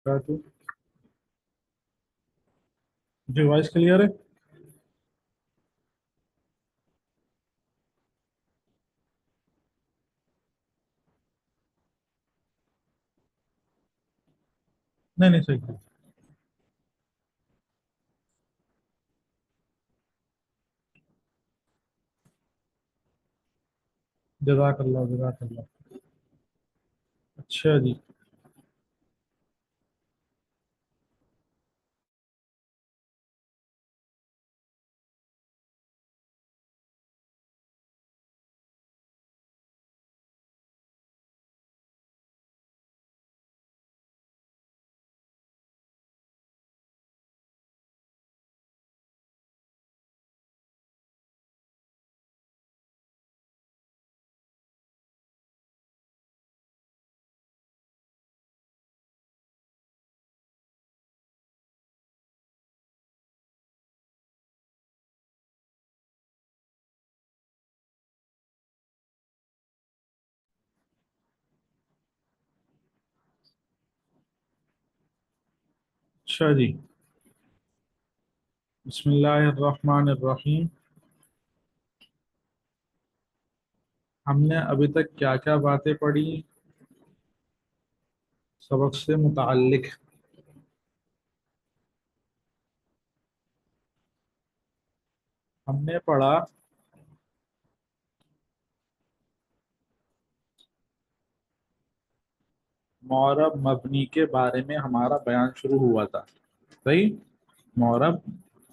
वबरकातुहू। जी voice clear है? नहीं नहीं, सही। जज़ाकल्लाह जज़ाकल्लाह। अच्छा जी। अच्छा जी। बिस्मिल्लाहिर्रहमानिर्रहीम। हमने अभी तक क्या क्या बातें पढ़ी सबक से मुताल्लिक? हमने पढ़ा मौरब मबनी के बारे में हमारा बयान शुरू हुआ था। सही। मौरब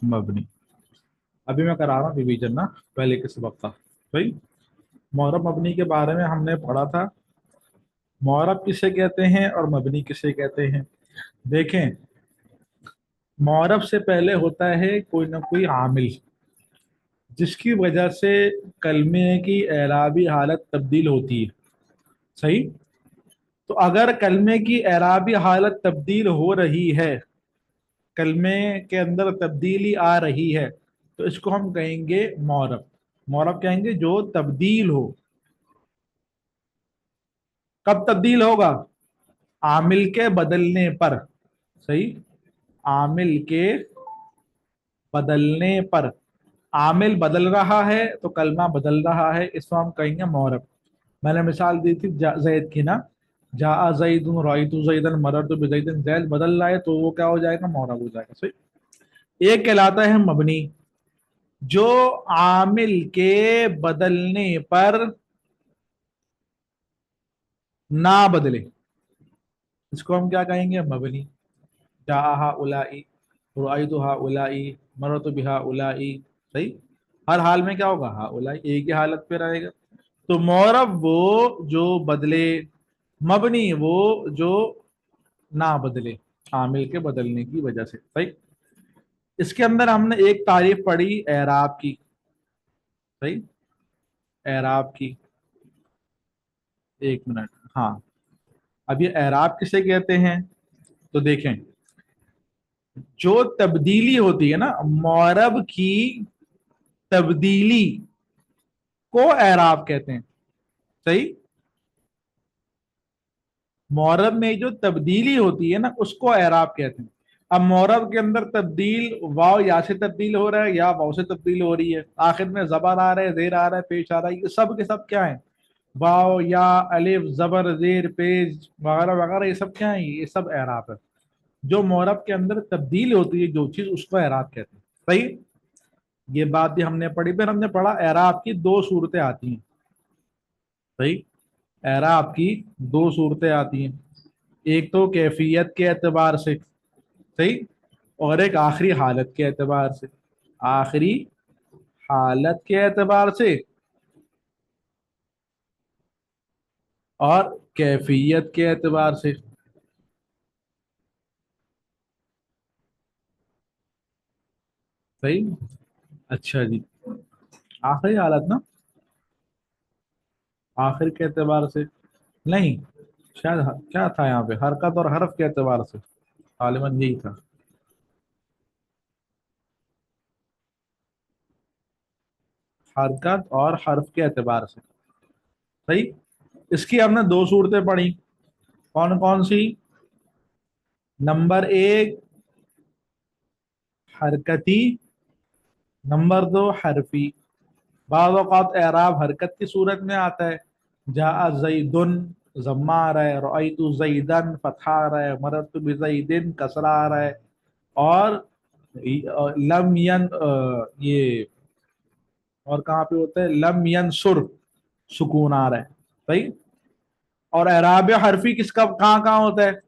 मबनी। अभी मैं करा रहा हूँ रिवीजन ना, पहले के सबक का। सही। मौरब मबनी के बारे में हमने पढ़ा था। मौरब किसे कहते हैं और मबनी किसे कहते हैं? देखें, मौरब से पहले होता है कोई ना कोई आमिल, जिसकी वजह से कलमे की एराबी हालत तब्दील होती है। सही। तो अगर कलमे की एराबी हालत तब्दील हो रही है, कलमे के अंदर तब्दीली आ रही है, तो इसको हम कहेंगे मौरब। मौरब कहेंगे जो तब्दील हो। कब तब्दील होगा? आमिल के बदलने पर। सही। आमिल के बदलने पर। आमिल बदल रहा है तो कलमा बदल रहा है, इसको हम कहेंगे मौरब। मैंने मिसाल दी थी जैद की ना। जा जईदुन राइतु जईदन मररतु बिजैदिन। जैद बदल रहा है तो वो क्या हो जाएगा? मौरब हो जाएगा। सही। एक कहलाता है मबनी, जो आमिल के बदलने पर ना बदले, इसको हम क्या कहेंगे? मबनी। जा हा उलाई, राइतु हा उलाई, मररतु बिहा उलाई। सही। हर हाल में क्या होगा? हा उलाई, एक ही हालत पे रहेगा। तो मौरब वो जो बदले, मबनी वो जो ना बदले, आमिल के बदलने की वजह से। सही। इसके अंदर हमने एक तारीफ पढ़ी एराब की। सही। एराब की। एक मिनट। हाँ। अब ये एराब किसे कहते हैं? तो देखें, जो तब्दीली होती है ना, मौरब की तब्दीली को एराब कहते हैं। सही। मौरब में जो तब्दीली होती है ना, उसको एराब कहते हैं। अब मौरब के अंदर तब्दील वाव या से तब्दील हो रहा है या वाव से तब्दील हो रही है, आखिर में जबर आ रहा है, जेर आ रहा है, पेश आ रहा है, ये सब के सब क्या है? वाव या अलिफ जबर जेर पेश वगैरह वगैरह, ये सब क्या है? ये सब एराब है। जो मौरब के अंदर तब्दील होती है जो चीज, उसको एराब कहते हैं। सही। ये बात भी हमने पढ़ी। फिर हमने पढ़ा एराब की दो सूरतें आती हैं। सही। एराब की दो सूरतें आती हैं। एक तो कैफियत के एतबार से। सही। और एक आखिरी हालत के एतबार से। आखिरी हालत के एतबार से और कैफियत के एतबार से। सही। अच्छा जी। आखिरी हालत ना, आखिर के एतबार से नहीं, शायद क्या था यहाँ पे, हरकत और हरफ के एतबार से। गालिबन यही था। हरकत और हर्फ के एतबार से। सही। इसकी हमने दो सूरतें पढ़ी। कौन कौन सी? नंबर एक हरकती, नंबर दो हरफी। बाज़ औक़ात एराब हरकत की सूरत में आता है, जा ज़ैदुन ज़म्मा आ रहा है, रअयतु ज़ैदन फ़तहा आ रहा है, मररतु बिज़ैदिन कसरा आ रहा है, और लम यन ये और कहाँ पे होता है, लम यनसुर सुकून आ रहा है। सही। और एराब हरफी किसका कहाँ कहाँ होता है,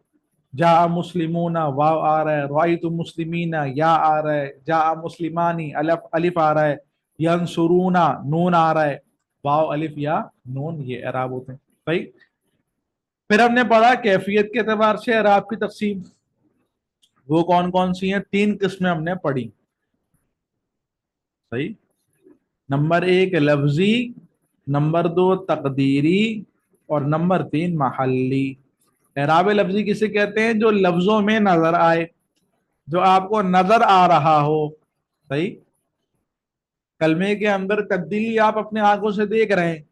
जा मुस्लिमूना वाव आ रहा है, रअयतु मुस्लिमीना या आ रहा है, जा मुस्लिमानी अलिफ अलिफ आ रहा है, यंसुरूना नून आ रहा है, वाव अलिफ या नून, ये एराब होते हैं। सही। फिर हमने पढ़ा कैफियत के एतबार से एराब की तकसीम, वो कौन कौन सी हैं, तीन किस्में हमने पढ़ी। सही। नंबर एक लफ्जी, नंबर दो तकदीरी, और नंबर तीन महल्ली। एराब लफ्जी किसे कहते हैं, जो लफ्जों में नजर आए, जो आपको नजर आ रहा हो। सही। कलमे के अंदर तब्दीली आप अपने आंखों से देख रहे हैं,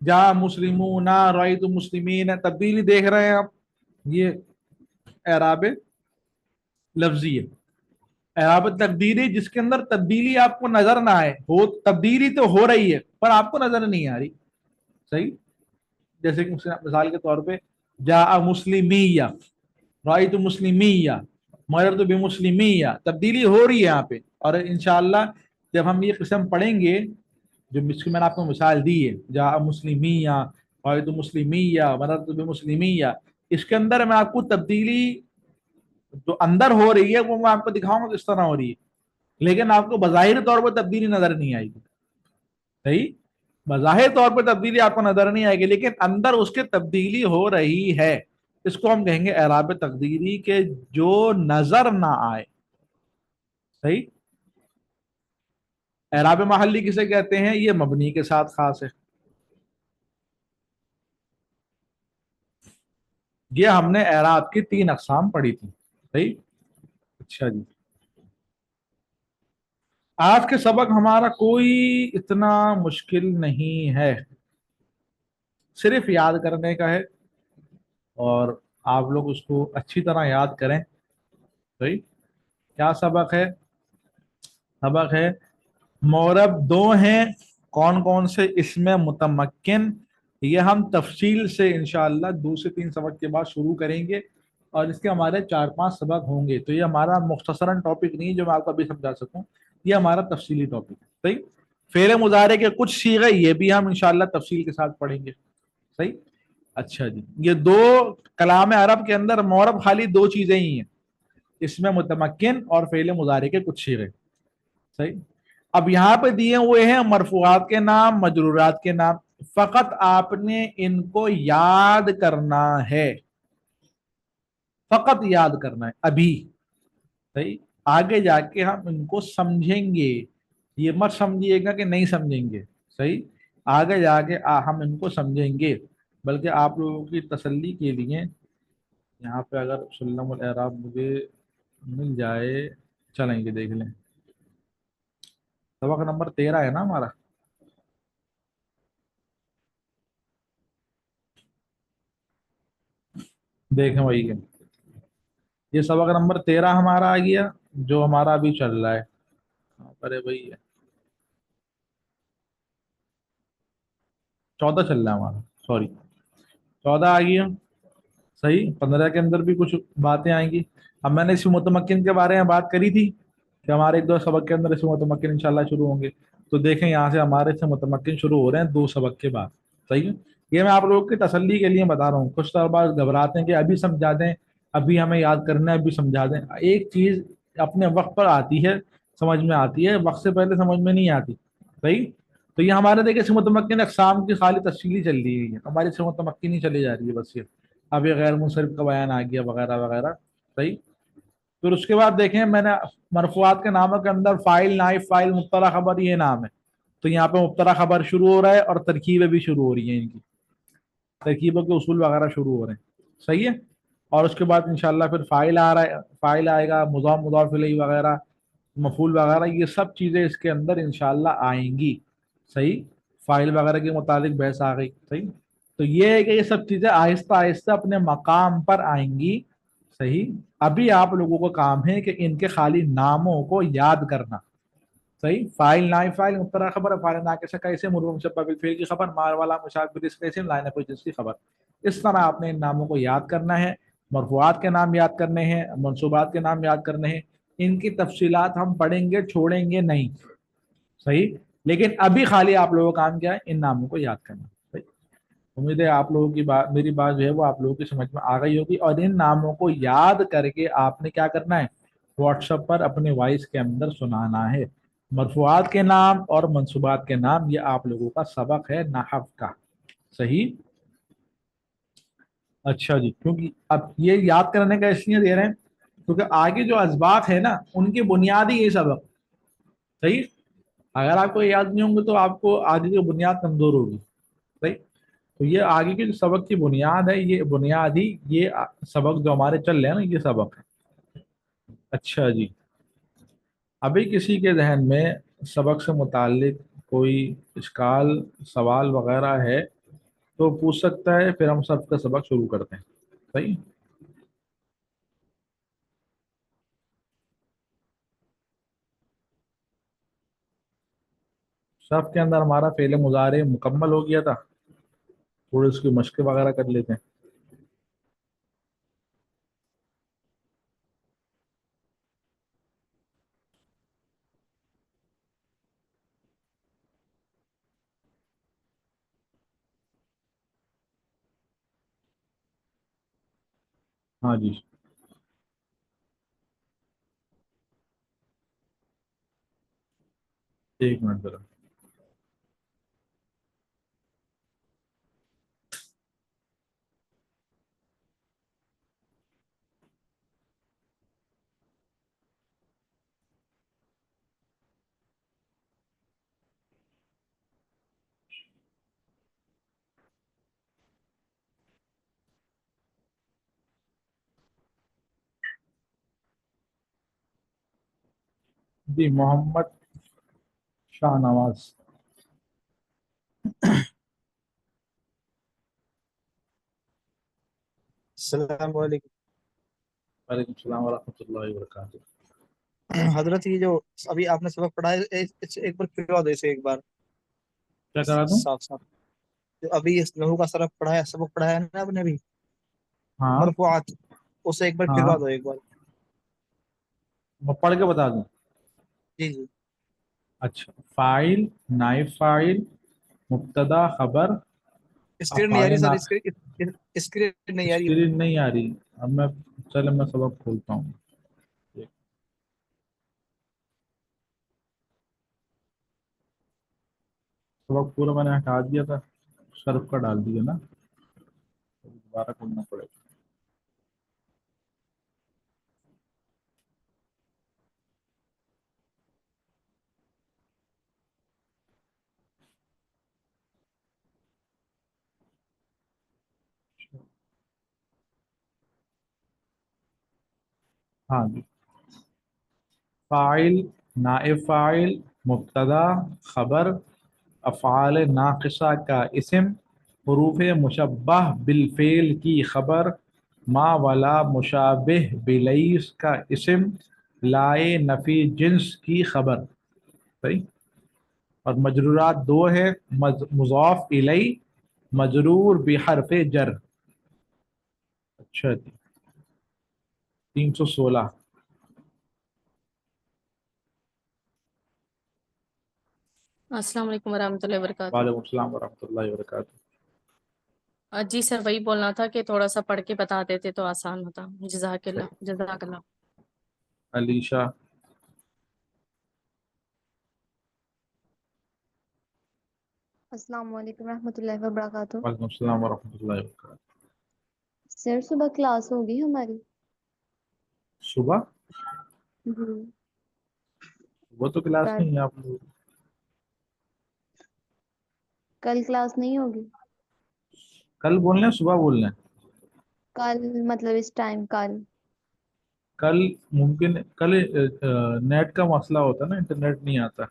जा मुस्लिमूना रअयतु मुस्लिमीन, तब्दीली देख रहे हैं आप, ये एराब लफ्जी है। एराब तकदीरी जिसके अंदर तब्दीली आपको नजर ना आए, हो तब्दीली तो हो रही है पर आपको नजर नहीं आ रही। सही। जैसे कि मिसाल के तौर पे जा मुस्लिमिया, राइतु मुस्लिमिया, मररतु बिमुस्लिमिया, तब्दीली हो रही है यहाँ पे। और इंशाअल्लाह जब हम ये किस्म पढ़ेंगे, जो जिसकी मैंने आपको मिसाल दी है, जा मुस्लिमिया, राइतु मुस्लिमिया, मररतु बिमुस्लिमिया, इसके अंदर मैं आपको तब्दीली जो अंदर हो रही है वो मैं आपको दिखाऊंगा किस तरह हो रही है, लेकिन आपको बज़ाहिर तौर पर तब्दीली नजर नहीं आएगी। सही। बज़ाहिर तौर पर तब्दीली आपको नजर नहीं आएगी, लेकिन अंदर उसके तब्दीली हो रही है। इसको हम कहेंगे एराब तकदीरी के जो नजर ना आए। सही। एराब महल्ली किसे कहते हैं, ये मबनी के साथ खास है। ये हमने एराब की तीन अकसाम पढ़ी थी। सही। अच्छा जी, आज के सबक हमारा कोई इतना मुश्किल नहीं है, सिर्फ याद करने का है, और आप लोग उसको अच्छी तरह याद करें। सही। क्या सबक है, सबक है मौरब दो हैं, कौन कौन से, इसमें मुतमक्किन, ये हम तफसील से इंशाअल्लाह दो से तीन सबक के बाद शुरू करेंगे, और इसके हमारे चार पांच सबक होंगे। तो ये हमारा मुख्तसरन टॉपिक नहीं है जो मैं आपको अभी समझा सकूं, ये हमारा तफसीली टॉपिक है। सही। फेल मुजारे के कुछ सीगे ये भी हम इंशाअल्लाह तफसील के साथ पढ़ेंगे। सही। अच्छा जी, ये दो कलाम अरब के अंदर मौरब खाली दो चीजें ही हैं, इसमें मुतमक्किन और फेल मुजारे के कुछ सीगे। सही। अब यहाँ पे दिए हुए हैं मरफूआत के नाम, मजरूरात के नाम, फकत आपने इनको याद करना है, फकत याद करना है अभी। सही। आगे जाके हम इनको समझेंगे, ये मत समझिएगा कि नहीं समझेंगे। सही। आगे जाके हम इनको समझेंगे, बल्कि आप लोगों की तसल्ली के लिए यहाँ पे अगर सुल्लमुल एराब मुझे मिल जाए, चलेंगे देख लें। सबक नंबर 13 है ना हमारा। देखें वही है, ये सबक नंबर 13 हमारा आ गया, जो हमारा अभी चल रहा है। अरे भाई है, 14 चल रहा है हमारा, सॉरी, 14 आ गया। सही। 15 के अंदर भी कुछ बातें आएंगी। अब मैंने इस मुतमक्किन के बारे में बात करी थी कि हमारे एक दो सबक के अंदर इस मुतमक्किन इंशाल्लाह शुरू होंगे। तो देखें यहाँ से हमारे से मुतमक्किन शुरू हो रहे हैं दो सबक के बाद। सही है। ये मैं आप लोगों की तसल्ली के लिए बता रहा हूँ, कुछ तलबा घबराते हैं कि अभी समझा दें, अभी हमें याद करना है, अभी समझा दें। एक चीज अपने वक्त पर आती है, समझ में आती है, वक्त से पहले समझ में नहीं आती। सही। तो ये हमारे देखिए से मुतमक्किन अक़साम की खाली तफसीली चल रही है, हमारी से मुतमक्किन ही चली जा रही है बस ये। अब ये गैर मुनसरिफ का बयान आ गया वगैरह वगैरह। सही। फिर उसके बाद देखें मैंने मरफूआत के नामों के अंदर फाइल, नाइब फाइल, मुब्तदा खबर, ये नाम है। तो यहाँ पे मुब्तदा खबर शुरू हो रहा है, और तरकीबें भी शुरू हो रही हैं, इनकी तरकीबों के उसूल वगैरह शुरू हो रहे हैं। सही है। और उसके बाद इंशाल्लाह फिर फाइल आ रहा है, फाइल आएगा, मुज़ाफ मुज़ाफ इलैहि वगैरह, मफूल वगैरह, ये सब चीज़ें इसके अंदर इंशाल्लाह आएंगी। सही। फाइल वगैरह के मुतालिक बहस आ गई। सही। तो ये है कि ये सब चीज़ें आहिस्ता आहिस्ता अपने मकाम पर आएंगी। صحیح. ابھی آپ لوگوں کو کام ہے کہ ان کے خالی ناموں کو یاد کرنا. صحیح. فائل نائب فائل مبتدا خبر فائل ناقصہ کا اسم مرفوع مشبہ بالفعل کی خبر مار والا مشابہ بالاسم کا اسم لائن اپ جنس کی خبر. اس طرح آپ نے ان ناموں کو یاد کرنا ہے. مرفوعات کے نام یاد کرنے ہیں, منصوبات کے نام یاد کرنے ہیں. ان کی تفصیلات ہم پڑھیں گے, چھوڑیں گے نہیں. صحیح. لیکن ابھی خالی آپ لوگوں کا کام کیا ہے, ان ناموں کو یاد کرنا. صحیح. امید ہے آپ لوگوں کی بات, میری بات جو ہے وہ آپ لوگوں کی سمجھ میں آ گئی ہوگی. اور ان ناموں کو یاد کر کے آپ نے کیا کرنا ہے, واٹس ایپ پر اپنے وائس کے اندر سنانا ہے. مرفوعات کے نام اور منصوبات کے نام یہ آپ لوگوں کا سبق ہے نحو کا. صحیح. اچھا جی, کیونکہ اب یہ یاد کرنے کا اس لیے دے رہے ہیں کیونکہ آگے جو اسباق ہے نا ان کی بنیادی یہ سبق. صحیح. اگر آپ کو یاد نہیں ہوں گے تو آپ کو آگے کی بنیاد کمزور ہوگی. صحیح. تو یہ آگے کے جو سبق کی بنیاد ہے, یہ بنیادی یہ سبق جو ہمارے چل رہے ہیں نا, یہ سبق ہے. اچھا جی, ابھی کسی کے ذہن میں سبق سے متعلق کوئی اشکال سوال وغیرہ ہے تو پوچھ سکتا ہے, پھر ہم سب کا سبق شروع کرتے ہیں. صحیح. سب کے اندر ہمارا فعل مضارع مکمل ہو گیا تھا, تھوڑی اس کی مشق وغیرہ کر لیتے ہیں. ہاں جی, ایک منٹ ذرا. جی, محمد شاہ نواز. السلام علیکم. وعلیکم السلام ورحمۃ اللہ وبرکاتہ. حضرت یہ جو ابھی آپ نے سبق پڑھا ہے ایک بار پھروا دو اسے ایک بار کیا کرا دوں؟ صاف صاف. جو ابھی اس لہو کا سبق پڑھایا ہے نا آپ نے ابھی, ہاں مرفوعات, اسے ایک بار ہاں, پھروا دو ایک بار. میں پڑھ کے بتا دوں. جی جی. اچھا, فاعل نائب فاعل مبتدا خبر اسکرین نہیں آ افعال رہی سر, ناقص. اسکرین نہیں آ رہی ابھی. اسکرین نہیں آ رہی. اب میں, چلے میں سبق کھولتا ہوں. سبق پورا میں نے ہٹا دیا تھا, شرف کا ڈال دیا نا, دوبارہ کھولنا پڑے گا. ہاں جی, فاعل نائب فاعل مبتدا خبر افعال ناقصہ کا اسم حروف مشبہ بالفعل کی خبر ما ولا مشابہ بلیس کا اسم لائے نفی جنس کی خبر. صحیح. اور مجرورات دو ہے, مضاف الی مجرور بحرف جر. اچھا جی, 316. السلام علیکم ورحمۃ اللہ وبرکاتہ. وعلیکم السلام ورحمۃ اللہ وبرکاتہ. جی سر, وہی بولنا تھا کہ تھوڑا سا پڑھ کے بتا دیتے تو آسان ہوتا. جزاک اللہ, جزاک اللہ. علیشا. السلام علیکم ورحمۃ اللہ وبرکاتہ. وعلیکم السلام ورحمۃ اللہ وبرکاتہ. سر صبح کلاس ہوگی ہماری؟ صبح جی. وہ تو کلاس کل نہیں ہے آپ لوگ. کل کلاس نہیں ہوگی؟ کل بولنا ہے صبح بولنا ہے؟ کل مطلب اس ٹائم کل. کل ممکن کل نیٹ کا مسئلہ ہوتا ہے نا, انٹرنیٹ نہیں آتا,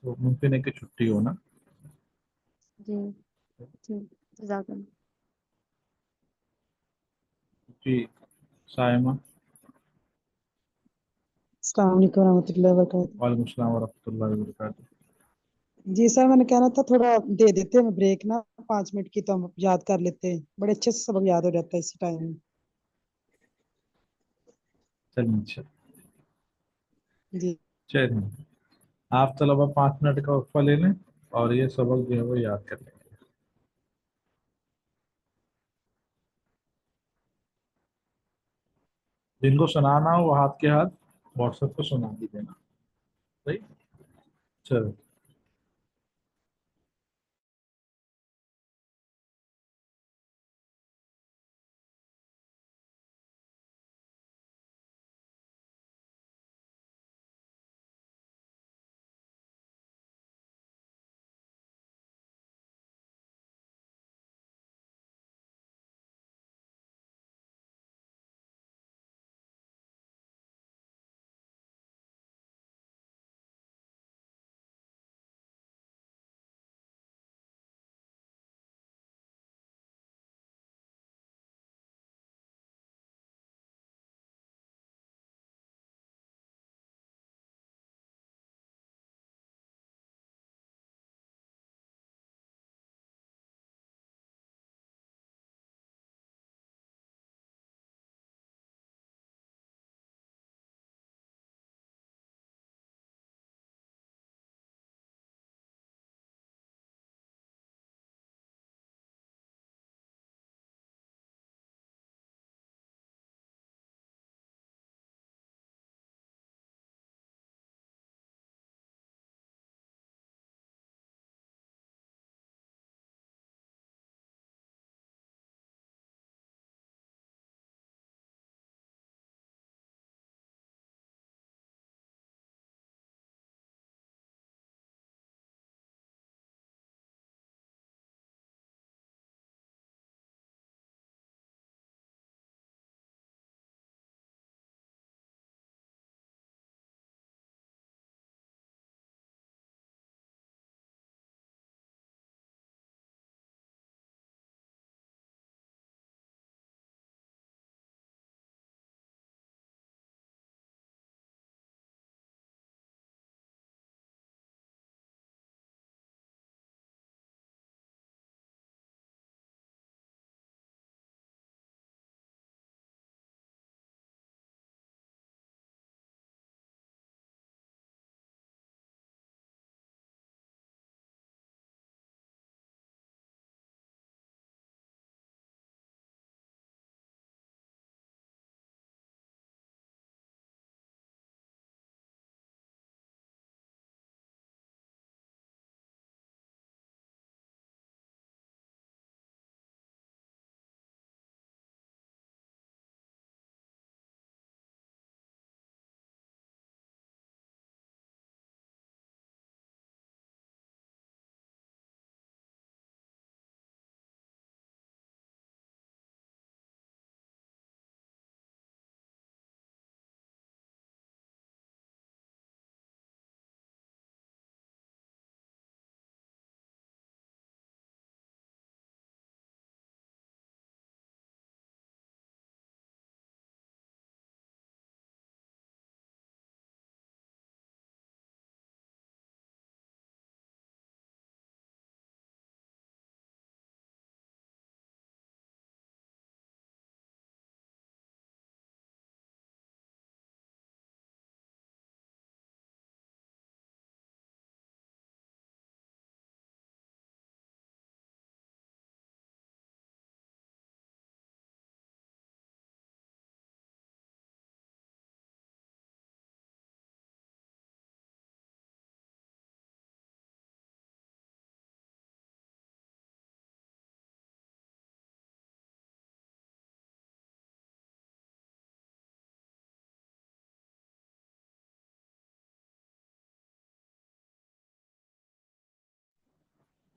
تو ممکن ہے کہ چھٹی ہو نا. جی جی, جزاک اللہ. جی, साइमा। अस्सलाम वालेकुम रहमतुल्लाहि वबरकातुहू। वालेकुम अस्सलाम वरहमतुल्लाहि वबरकातुह। जी सर, मैंने कहना था थोड़ा दे देते हैं ब्रेक ना, 5 मिनट की, तो हम याद कर लेते हैं, बड़े अच्छे से सबक याद हो जाता है इसी टाइम में। चलिए अच्छा, जी चलिए आप तलबा 5 मिनट का वक्फा ले लें और ये सबक जो है वो याद कर लें। जिनको सुनाना हो वो हाथ के हाथ व्हाट्सएप पे सुना भी देना। सही, चलो।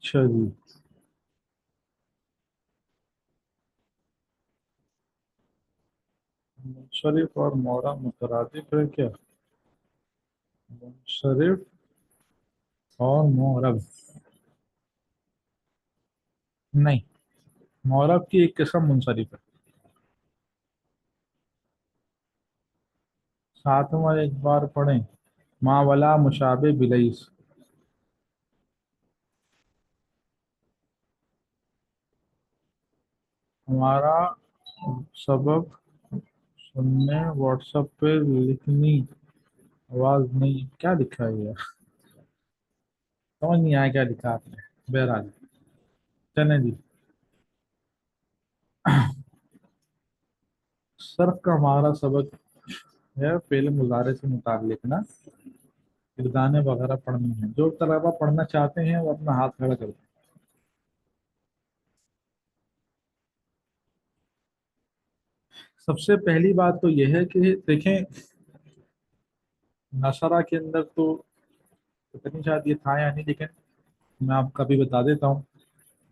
अच्छा जी, मुनसरिफ और मोरा मुतरादिफ है क्या? मुनसरिफ और मोरब नहीं, मोरब की एक किस्म मुनसरिफ है। सातवां एक बार पढ़ें। मावला मुशाबे बिलैस। हमारा सबक सुनने, व्हाट्सएप पे लिखनी, आवाज नहीं। क्या लिखा है यार, समझ नहीं आया क्या लिखा आपने। बहरहाल चलें जी। सर्फ का हमारा सबक है फेल मुजारे से मुताल्लिक ना, किरदाने वगैरह पढ़नी है। जो तलबा पढ़ना चाहते हैं वो अपना हाथ खड़ा करें। सबसे पहली बात तो यह है कि देखें, नशरा के अंदर तो पता नहीं शायद ये था या नहीं, लेकिन मैं आपको अभी बता देता हूँ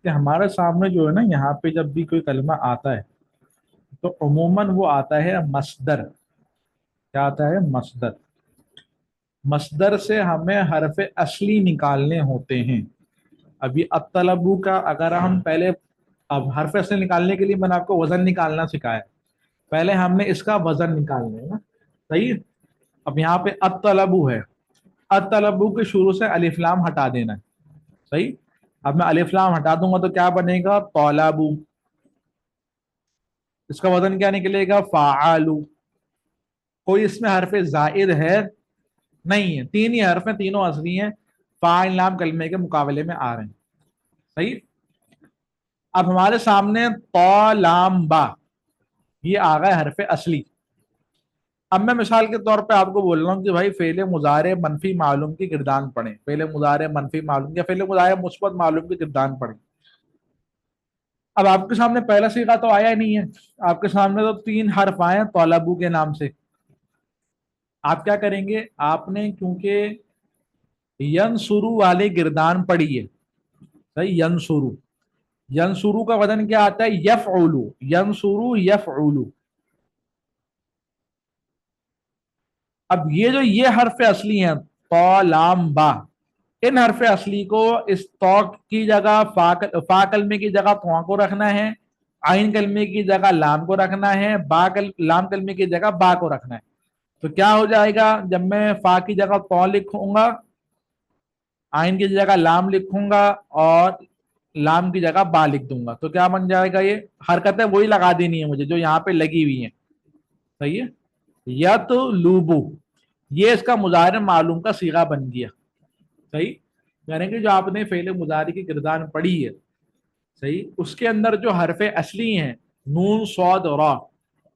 कि हमारे सामने जो है ना, यहाँ पे जब भी कोई कलमा आता है तो अमूमन वो आता है मस्दर। क्या आता है? मस्दर। मस्दर से हमें हरफ असली निकालने होते हैं। अभी अतलबू का अगर हम पहले, अब हरफ असली निकालने के लिए मैंने आपको वजन निकालना सिखाया। पहले हमने इसका वजन निकालना है ना, सही। अब यहाँ पे अतलबू है, अतलबू के शुरू से अलिफ लाम हटा देना है, सही। अब मैं अलिफ लाम हटा दूंगा तो क्या बनेगा? तौलाबू। इसका वजन क्या निकलेगा? फाआलू। कोई इसमें हरफ जायद है? नहीं है। तीन ही हरफ हैं, तीनों असली हैं, फाइल लाम कलमे के मुकाबले में आ रहे हैं, सही। अब हमारे सामने तौ लाम बा, ये आ गए हरफ असली। अब मैं मिसाल के तौर पे आपको बोल रहा हूँ कि भाई फेले मुजारे मनफी मालूम की गिरदान पढ़ें, फेले मुजारे मनफी मालूम या फेले मुजारे मुस्बत मालूम की गिरदान पढ़ें। अब आपके सामने पहला सीगा तो आया ही नहीं है, आपके सामने तो तीन हर्फ आए हैं तौलाबू के नाम से। आप क्या करेंगे? आपने क्योंकि यनसुरु वाले गिरदान पढ़ी है, सही। यनसुरु, यनसुरु का वजन क्या आता है? यफउलु। यनसुरु यफउलु। अब ये हर्फ असली हैं, तौ लाम बा। इन हर्फ असली को इस तौ की जगह फा कलमे की जगह तो को रखना है, आइन कलमे की जगह लाम को रखना है, लाम कलमे की जगह बा को रखना है। तो क्या हो जाएगा? जब मैं फा की जगह तौ लिखूंगा, आइन की जगह लाम लिखूंगा और लाम की जगह बा लिख दूंगा, तो क्या बन जाएगा? ये हरकतें वही लगा देनी है मुझे जो यहाँ पे लगी हुई हैं, सही है। यत लूबू, ये इसका मुजाहिर मालूम का सीगा बन गया, सही। यानी कि जो आपने फेले मुजारी की गिरदान पढ़ी है, सही, उसके अंदर जो हरफे असली हैं नून सौद रा,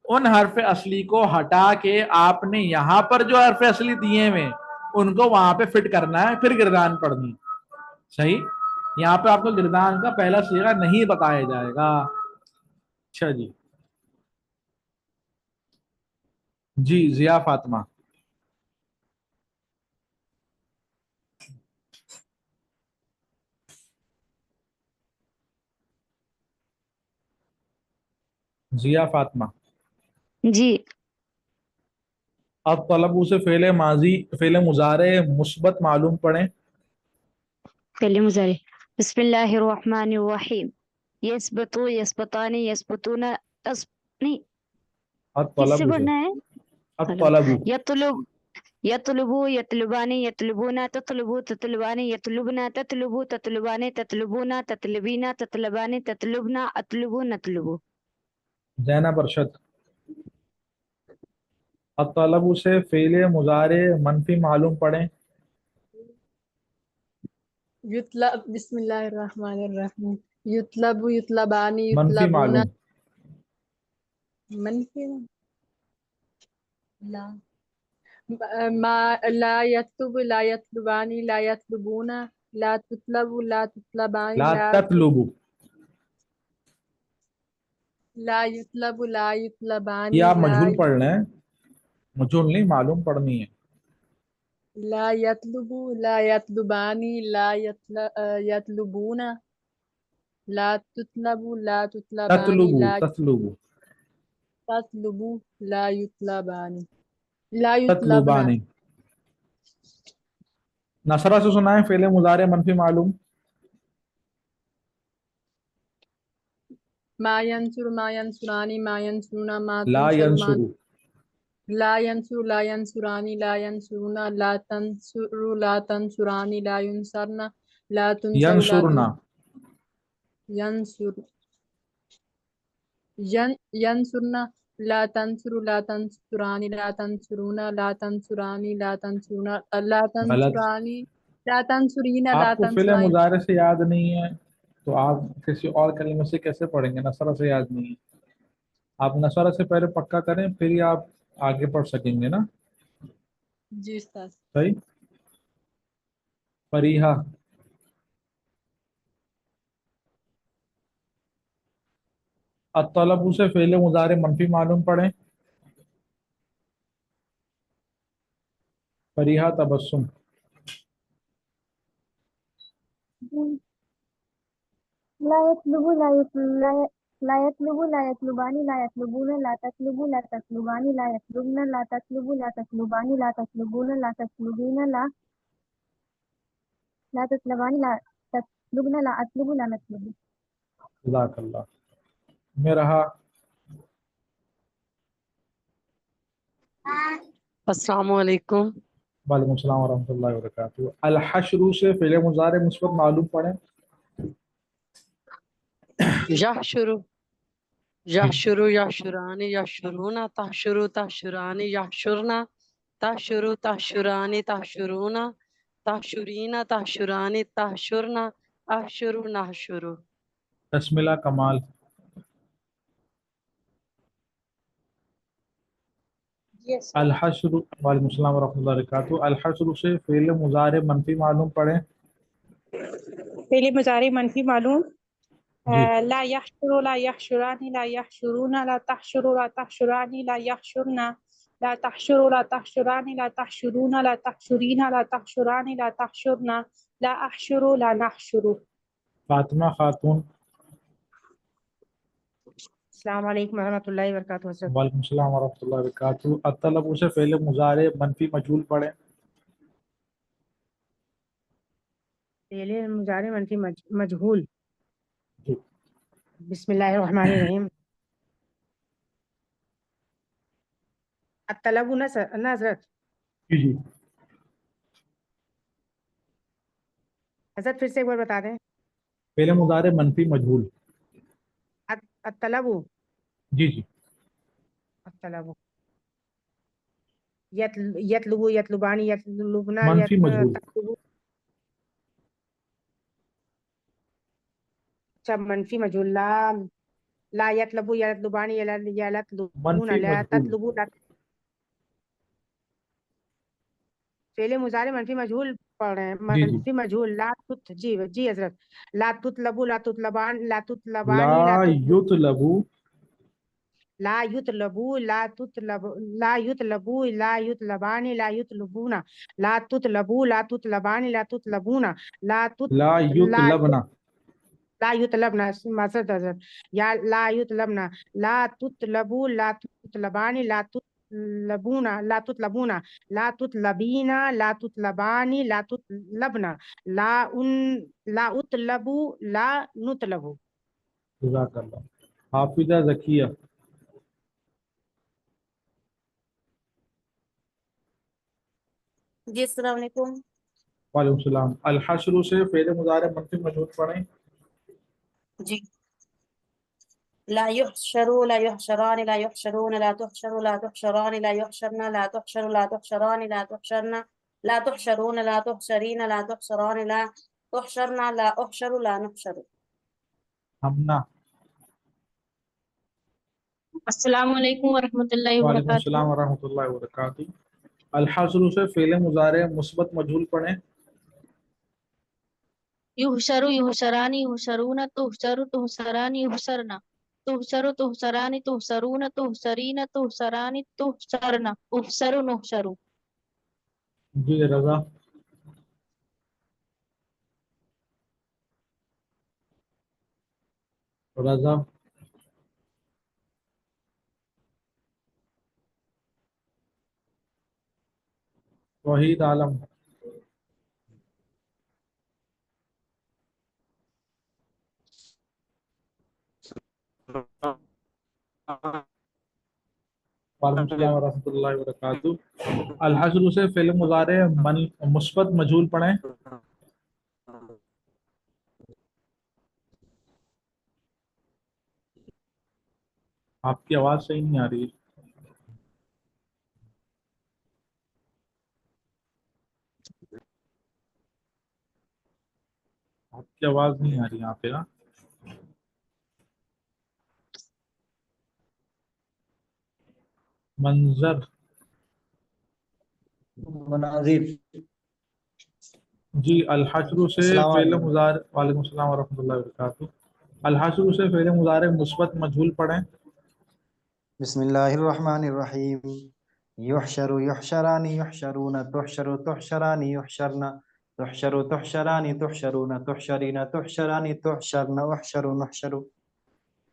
उन हरफ असली को हटा के आपने यहाँ पर जो हरफ असली दिए हुए उनको वहां पे फिट करना है, फिर गिरदान पढ़नी, सही। यहाँ पे आपको गिरदान का पहला सीगा नहीं बताया जाएगा। अच्छा जी। जी जिया फातिमा। जिया फातिमा। जी। अब तलबू से फेले माजी, फेले मुजारे मुस्बत मालूम पड़े। पहले मुजारे। बिस्मिल्लाहिर्रहमानिर्रहीम। यस्बतु यस्बतानी यस्बतूना अस नहीं, अब किससे तलबू से, पढ़ना है? अब हेलो। तलबू। यतलुब यतलुबु यतलुबानी यतलुबूना ततलुबु ततलुबानी यतलुबना ततलुबु ततलुबानी ततलुबूना ततलबीना ततलबानी ततलुबना अतलुबु नतलुबु। जैनब अरशद। अब तलबू से फेले मुजारे मनफी मालूम पड़े। युतलब बिस्मिल्लाहिर्रहमानिर्रहीम। युतलबु युतलबानी मनफी युतलबूना मालूम। मनफी ला मा ला यतलुबु ला यतलुबानी ला यतलुबूना ला तुतलबु ला तुतलबानी ला ततलुबु। ला युतलबु ला ये युतलबानी आप मजहूल पढ़ लें, मजहूल नहीं मालूम पढ़नी है। ला यतलुबु ला यतलुबानी ला यतलुबूना ला तुतलबु ला तुतलबानी ततलुबु, ला ततलुबु, ततलुबु ला युतलबानी ला युतलबना। ततलुबानी। नसरा से सुना है फेले मुजारे मनफी मालूम। मा यंसुर मा यंसुरानी मा यंसुरुना मा ला तुनसरु मा यंसुरु। لا ينصر لا ينصران لا ينصرون لا تنصر لا تنصران لا ينصرن لا تنصر لا ينصرنا ينصر ينصرن لا تنصر لا تنصران لا تنصرون لا تنصران لا تنصرون لا غلط. تنصران لا تنصرين لا आपको फ़िल تنصرين मुज़ारे से याद नहीं है तो आप किसी और कलमे से कैसे पढ़ेंगे? नसरा से याद नहीं है। आप नसरा से पहले पक्का करें फिर ही आप आगे पढ़ सकेंगे ना। जी उस्ताद सही। फरीहा, अतलबु से फ़िल मुज़ारे मनफी मालूम पड़े। फरीहा तबस्सुम, ला यतलुबु ला यतलुबु ला यतलुबानी ला यतलुबून ला ततलुबु ला ततलुबानी ला यतलुबन ला ततलुबु ला ततलुबानी ला ततलुबून ला ततलुबीन ला ततलबानी ला ततलुबन ला अतलुबु ला नतलुबु। जज़ाकल्लाह। मेरहा, अस्सलाम वालेकुम। वालेकुम सलाम व रहमतुल्लाहि व बरकातुहू। अल हश्रु से फ़िल मुज़ारे मुस्बत मालूम पड़े। यहशुरु यहशुरु यहशुरानी यहशुरूना तहशुरु तहशुरानी यहशुरना तहशुरु तहशुरानी तहशुरूना तहशुरीना तहशुरानी तहशुरना अहशुरु नहशुरु। तस्मिला कमाल, अल हश्रु, वालेकुम सलाम व रहमतुल्लाहि व बरकातुहू। अल हश्रु से फ़िल मुज़ारे मनफी मालूम पड़े। पहले मुजारे मनफी मालूम जी, ला यहशुरु ला यहशुरानी ला यहशुरूना ला तहशुरु ला तहशुरानी ला यहशुरना ला तहशुरु ला तहशुरानी ला तहशुरूना ला तहशुरीना ला तहशुरानी ला तहशुरना ला अहशुरु ला नहशुरु। फातिमा खातून, अस्सलाम वालेकुम रहमतुल्लाहि व बरकातुहू हज़रत। वालेकुम सलाम व रहमतुल्लाहि व बरकातुहू। अतलबु से फ़िल मुज़ारे मनफी मजहूल पड़े। पहले मुजारे मनफी मजहूल जी, बिस्मिल्लाहिर रहमानिर रहीम। अतलबु न हज़रत जी जी। हज़रत फिर से एक बार बता दें। फ़िल मुज़ारे मनफी मजहूल। अतलबु जी जी। अतलबु यतलुबु यतलुबानी यतलुबना मनफी मजहूल। ततलुबु। अच्छा मनफी मजहूल ला यतलबु यतलुबानी यलतलुबूना मनफी ला मजहूल। ततलुबु फेले मुजारे मनफी मजहूल पढ़ रहे हैं। जी जी। मनफी मजहूल ला तुत जी जी हजरत ला तुतलबु ला तुतलबान ला ला तुतलबानी युतलबु, ला युतलबु ला तुतलब ला युतलबु ला युतलबानी ला युतलबूना ला तुतलबु ला तुतलबानी ला तुतलबूना ला तुत ला ला युतलबना, ला युतलबना मसद हजरत या ला युतलबना ला तुतलबु ला तुतलबानी ला तुतलबूना ला तुतलबूना ला तुतलबीना ला तुतलबानी ला तुतलबना ला उन ला उतलबु ला नुतलबु। जज़ाकल्लाह। हाफिजा ज़किया, जी अस्सलाम वालेकुम। वालेकुम सलाम। अल हश्रु से फ़िल मुज़ारे मनफी मजहूल पड़े। जी ला युहशरु ला युहशरान ला युहशरून ला तुहशरु ला तुहशरान ला युहशरना ला तुहशरु ला तुहशरान ला तुहशरना ला तुहशरून ला तुहशरीन ला तुहशरान ला तुहशरना ला उहशरु ला नुहशरु। हमना, अस्सलाम वालेकुम वरहमतुल्लाहि वालेकुम वबरकातुहू। सलाम व रहमतुल्लाहि व बरकातुहू। अल हश्रु से फ़िल मुज़ारे मुस्बत मजहूल पड़े। युहशरु युहशरानी युहशरून तुहशरु तुहशरानी युहशरना तुहशरु तुहशरानी तुहशरून तुहशरीन तुहशरानी तुहशरना उहशरु नुहशरु। जी रज़ा, रज़ा, वहीद आलम, वालेकुम सलाम वरहमतुल्लाहि वबरकातुहू। अलहश्र से फ़िल मुज़ारे मुस्बत मजहूल पढ़ें। आपकी आवाज़ सही नहीं आ रही है। आपकी आवाज़ नहीं आ रही यहाँ पे ना। मंजर मनाजिर। जी, अलहश्र से अस्सलाम फ़िल वालेकुम। मुज़ारे वालेकुम सलाम वरहमतुल्लाहि वबरकातुहू। अलहश्र से फ़िल मुज़ारे मुस्बत मजहूल पढ़ें। बिस्मिल्लाहिर्रहमानिर्रहीम। युहशरु युहशरानी युहशरूना तुहशरु तुहशरानी युहशरना तुहशरु तुहशरानी तुहशरूना तुहशरीना तुहशरानी तुहशरना उहशरु नुहशरु।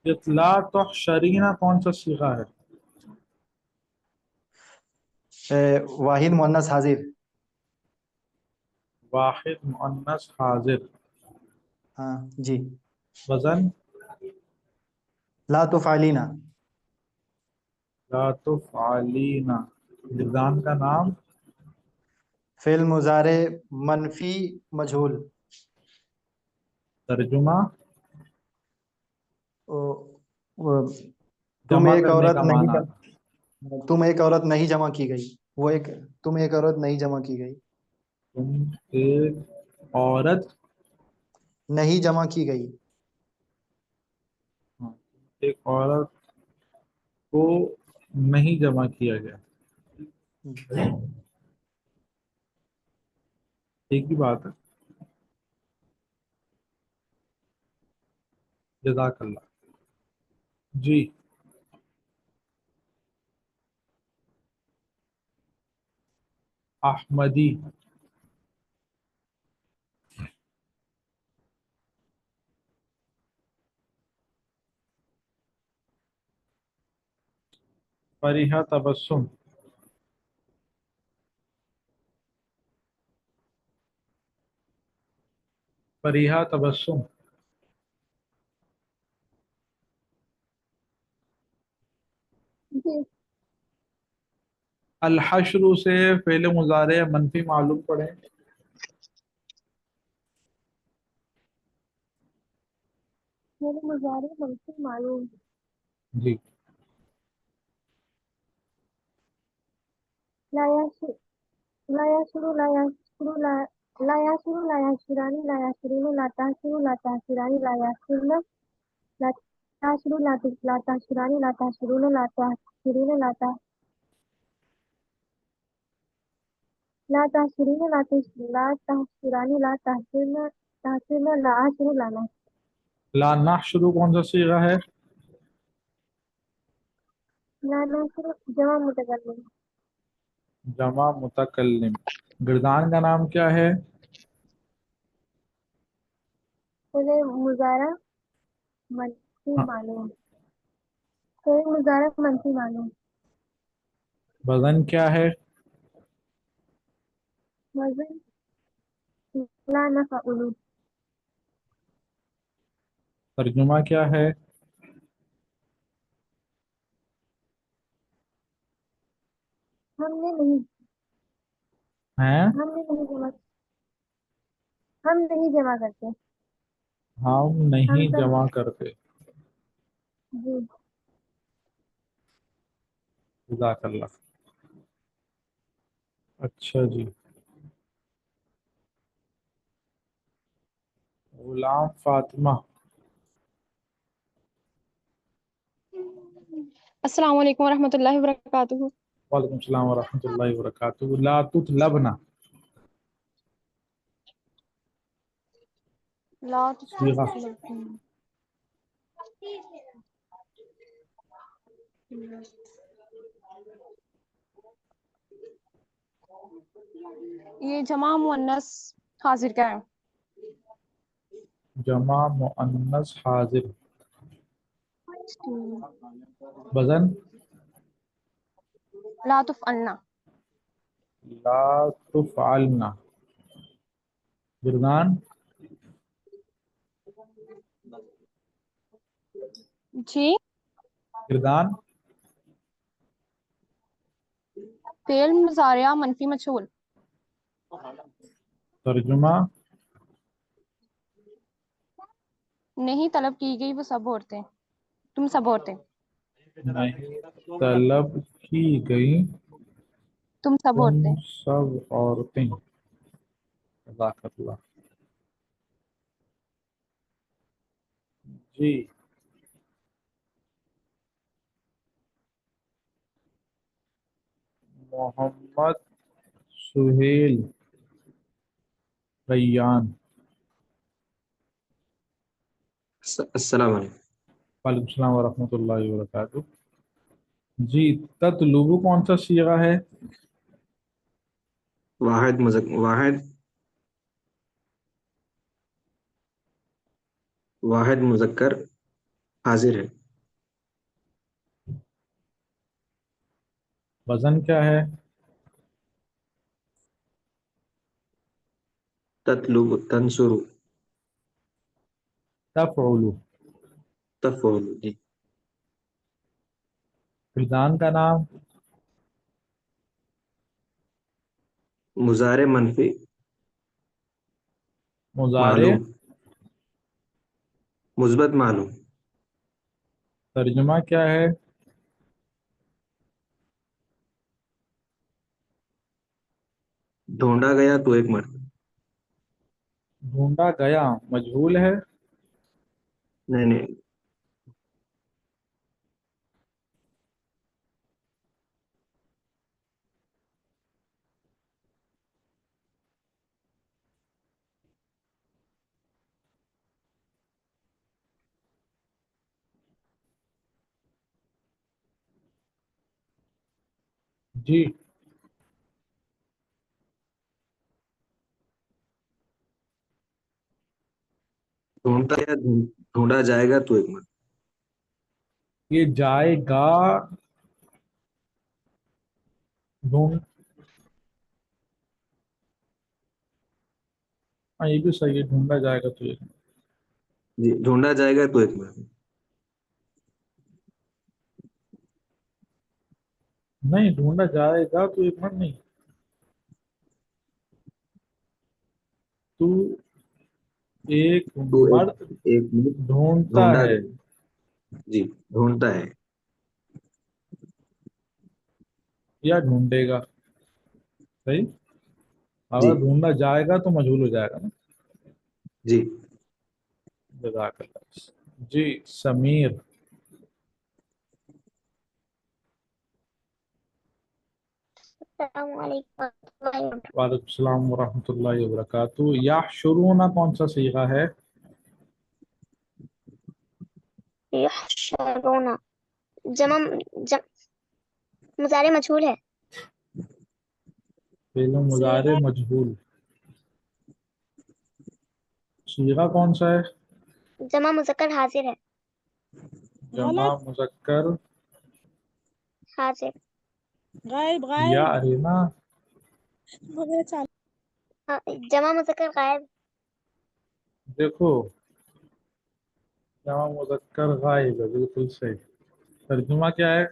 इत्ला तुहशरीना कौन सा सीगा है? वाहिद मुअन्नस हाजिर। वाहिद मुअन्नस हाजिर। हाँ जी। वज़न ला तुफ़ालिना। ला तुफ़अलीना। निज़ाम का नाम फ़िल मुज़ारे मनफी मजहूल। तर्जुमा तुम जमा एक करने औरत का नहीं माना। तुम एक औरत नहीं जमा की गई। तुम एक औरत नहीं जमा की गई। तुम एक औरत नहीं जमा की गई। हाँ, एक औरत को नहीं जमा किया गया। एक ही बात है। जज़ाकल्लाह। जी, अहमदी फरीहा तबस्सुम फरीहा तबस्सुम। जी अलहश्र से फ़िल मुज़ारे मनफी मालूम पढ़ें। मेरे मुजारे मनसूब मालूम। जी, लायाशु लायाशुरु लायाशुरु लायाशुरु लायाशुरानी लायाशुरीनु लाताशुरु लाताशुरानी लायाशुरना लाताशुरु लाताशुरानी लाताशुरूनु लाताशुरीनु लाताशुरीनु लाताशुरानी लाताशुरना ताशुरना लाआशुरु लाना ला नहशुरु कौन सा सीगा है? लानाशुरु जमा मुतकल्लिम। जमा मुतकल्लिम। गिरदान का नाम क्या है? फिर मुजारा मनसी हाँ, मालूम। फिर मुजारा मनसी मालूम। वज़न क्या है? वजन ला नफउलु। तर्जुमा क्या है? हमने नहीं हैं? हमने नहीं जमा हम नहीं जमा करते। हम हम नहीं तो जमा करते। जी जज़ाकल्लाह। अच्छा जी, गुलाम फातिमा। अस्सलाम वालेकुम वरहमतुल्लाहि वबरकातुहू। वालेकुम सलाम वरहमतुल्लाहि वबरकातुहू। ला तुतलबना ला सीगा ये जमा मुअन्नस हाजिर का है। जमा मुअन्नस हाजिर। वज़न ला तुफ़अलना ला तुफ़अलना। गिरदान जी गिरदान फेल मुजारिया मनफी मजहूल। तर्जुमा नहीं तलब की गई वो सब औरतें, तुम सब औरतें, नहीं तलब की गई तुम सब तुम औरतें। सब औरतें। जज़ाकल्लाह। जी मोहम्मद सुहेल रैयान। अस्सलाम वालेकुम। वालेकुम सलाम व रहमतुल्लाहि व बरकातुहू। जी ततलुबु कौन सा सीगा है? वाहिद मुज़क्कर हाजिर है। वजन क्या है? ततलुब तंसुरु तफउलु। तफ़उलु। जी फिजान का नाम? मुज़ारे मनफी मुजारे मालूम मुस्बत मालूम। तर्जुमा क्या है? ढूंढा गया तो एक मर्द। ढूंढा गया मजहूल है। नहीं नहीं, जी ढूंढता या ढूंढा जाएगा तो एक मर्द। ये जाएगा ढूंढ, हाँ ये भी सही है, ढूंढा जाएगा तो ये। जी ढूंढा जाएगा तो एक मर्द। नहीं ढूंढा जाएगा तो एक मिनट नहीं। तू एक तो मर्द एक मर्द ढूंढता ढूंढा है। जी ढूंढता है। या ढूंढेगा। सही। जी अगर ढूंढा जाएगा तो मजहूल हो जाएगा ना। जी जज़ाकल्लाह। जी समीर। वालेकुम सलाम व रहमतुल्लाहि व बरकातुहू। यहशुरूना कौन सा सीगा है? यहशरूना जमा मुजारे मजहूल है। फेल मुजारे मजहूल। सीगा कौन सा है? जमा मुज़क्कर हाजिर है। जमा मुज़क्कर हाजिर गायब या गायब अरीना। वगैरह चालू। हाँ, जमा मुज़क्कर गायब। देखो जमा मुज़क्कर गायब है, बिल्कुल सही। तर्जुमा क्या है?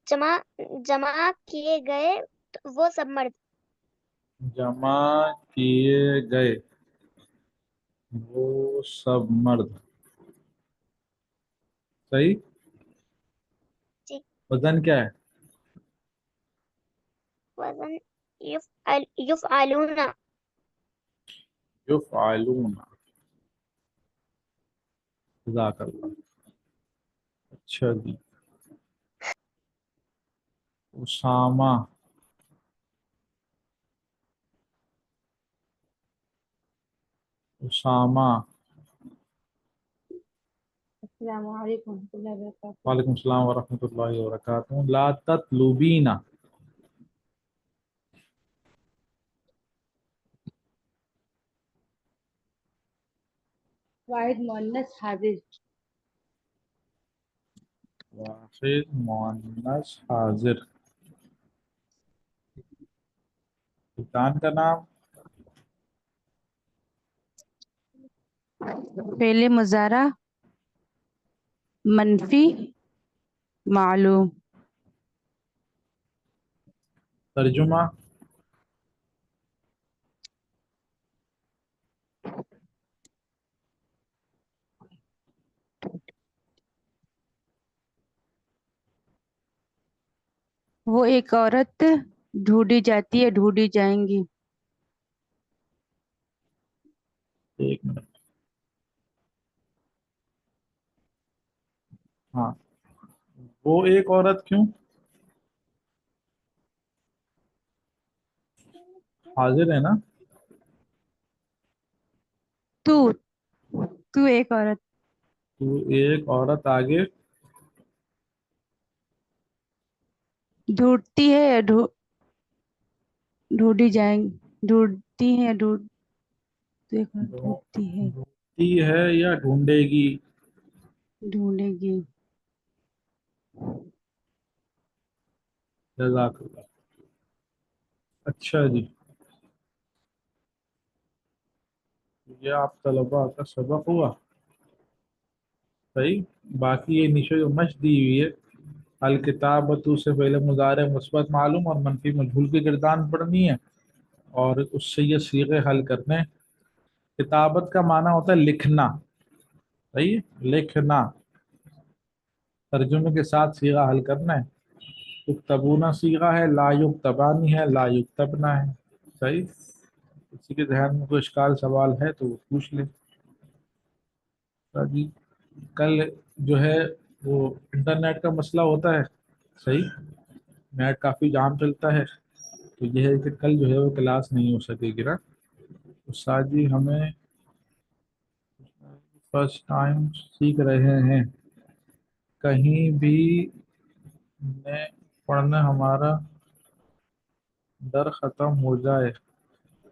जमा जमा किए गए वो सब मर्द। जमा किए गए वो सब मर्द। सही। जी वजन क्या है? वज़न युफ़अलूना। युफ़अलूना। जज़ाकल्लाह। अच्छा जी। उसामा। उसामा। अस्सलाम वालेकुम warahmatullahi wabarakatuh. वालेकुम सलाम व रहमतुल्लाहि व बरकातुहू। ला ततलुबीना। वाहिद मुअन्नस हाजिर। वाहिद मुअन्नस हाजिर। दुकान का नाम? फेले मुजारा मनफी मालूम, तर्जुमा। वो एक औरत ढूंढी जाती है, ढूंढी जाएंगी। एक मिनट, हाँ, वो एक औरत क्यों, हाजिर है ना। तू तू एक औरत तो एक औरत आगे ढूंढती है, ढूंढी जाएंगी, ढूंढती है, तू एक औरत ढूंढती है, ढूंढती है या ढूंढेगी। ढूंढेगी। जज़ाकल्लाह। अच्छा जी, ये आप तलबा का सबक हुआ। सही। बाकी ये नीचे जो मश दी हुई है, अल किताबतु से पहले मुजारे मुस्बत मालूम और मनफी मजहूल की गिरदान पढ़नी है, और उससे ये सीगे हल करने। किताबत का माना होता है लिखना। सही है? लिखना। तर्जुमे के साथ सीगा हल करना है। युक्तबूना सीगा है, ला युक्तबानी है, ला युक्तबना है। सही। किसी के ध्यान में कोई इश्काल सवाल है तो वो पूछ ले। जी, कल जो है वो इंटरनेट का मसला होता है। सही। नेट काफ़ी जाम चलता है, तो यह है कि कल जो है वो क्लास नहीं हो सकेगी ना। तो साजी हमें फर्स्ट टाइम सीख रहे हैं, कहीं भी ने पढ़ना हमारा डर ख़त्म हो जाए।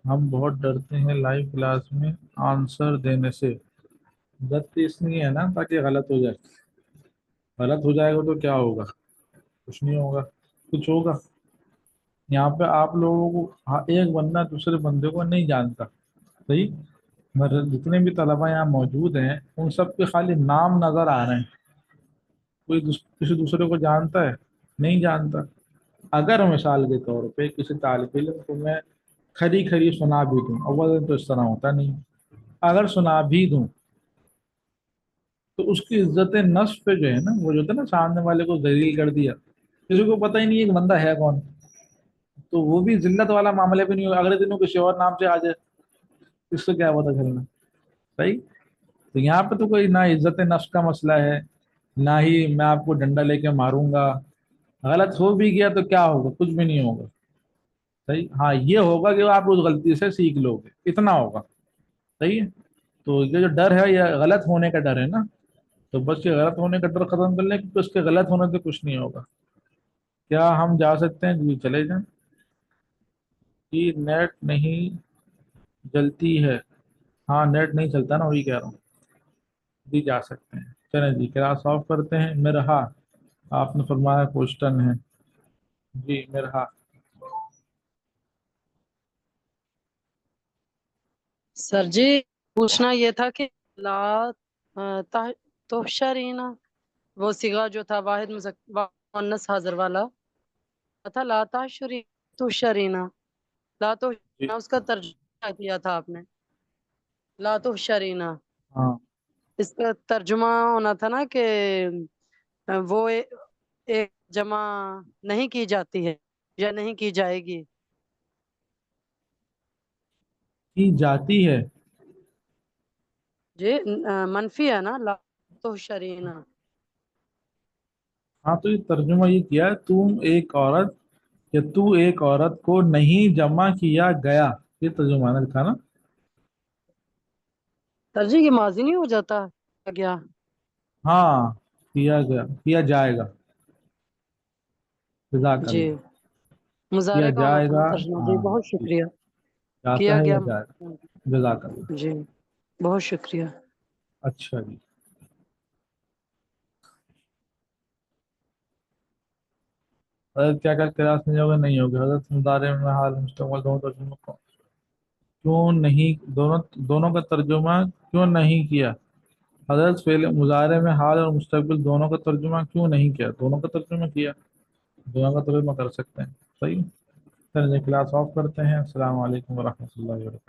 हम बहुत डरते हैं लाइव क्लास में आंसर देने से। डर तो इसलिए है ना ताकि गलत हो जाए। गलत हो जाएगा तो क्या होगा, कुछ नहीं होगा। कुछ होगा। यहाँ पे आप लोगों को, हाँ, एक बंदा दूसरे बंदे को नहीं जानता। सही। मगर जितने भी तलबा यहाँ मौजूद हैं उन सब के खाली नाम नज़र आ रहे हैं। कोई किसी दूसरे को जानता है, नहीं जानता। अगर मिसाल के तौर पे किसी तालिब इल्म को मैं खरी खरी सुना भी दूँ, अव्वल तो इस तरह होता नहीं, अगर सुना भी दूँ तो उसकी इज्जत नफ्स पे जो है ना, वो जो था ना, सामने वाले को जलील कर दिया, किसी को पता ही नहीं है कि बंदा है कौन, तो वो भी जिल्लत वाला मामले पे नहीं होगा। अगले दिनों किसी और नाम से आ जाए, इससे क्या पता चलना। सही। तो यहाँ पे तो कोई ना इज्जत नफ्स का मसला है, ना ही मैं आपको डंडा लेके मारूंगा। गलत हो भी गया तो क्या होगा, कुछ भी नहीं होगा। सही। हाँ, ये होगा कि आप उस गलती से सीख लोगे, इतना होगा। सही है। तो ये जो डर है ये गलत होने का डर है ना, तो बस ये गलत होने का डर खत्म कर लें, क्योंकि उसके गलत होने से कुछ नहीं होगा। क्या हम जा सकते हैं जी, चले जाएं। कि नेट नहीं जलती है, हाँ नेट नहीं चलता ना, वही कह रहा हूँ। जी जा सकते हैं। चलें जी, क्लास ऑफ करते हैं। मेरा, आपने फरमाया क्वेश्चन है जी। मेरा, सर जी, पूछना ये था कि ला तुहशरीना, वो सिगा जो था वाहिद मुअन्नस हाजिर वाला था, ला ताशरी तुहशरीना, ला तुहशरीना, उसका तर्जुमा किया था आपने, ला तुहशरीना। हाँ, इसका तर्जुमा होना था ना कि वो एक जमा नहीं की जाती है या नहीं की जाएगी। की जाती है। जी, मनफी है ना, ला तुहशरीना। हाँ, तो ये तर्जुमा ये किया है, तुम एक औरत या तू एक औरत को नहीं जमा किया गया, ये तर्जुमा ने लिखा ना। सर जी, ये माजी नहीं हो जाता क्या? हाँ, किया गया, किया जाएगा। जी, जज़ाकल्लाह। किया मुजारे का होना था ना जाएगा। तर्जुमा। जी, हाँ बहुत जी, शुक्रिया। जाता किया है या गया। जाएगा। जज़ाकल्लाह। जी, बहुत शुक्रिया। अच्छा जी। हजरत क्या कर क्लास में जाओगे, नहीं होगा। हजरत मुदारे में हाल मुस्तकबिल दोनों तर्जुमा को क्यों नहीं, दोनों दोनों का तर्जुमा क्यों नहीं किया। حضرت فعل مضارع میں حال اور مستقبل دونوں کا ترجمہ کیوں نہیں کیا؟ دونوں کا ترجمہ کیا، دونوں کا ترجمہ کر سکتے ہیں. صحیح. چلیے کلاس آف کرتے ہیں. السلام علیکم ورحمۃ اللہ وبرکاتہ.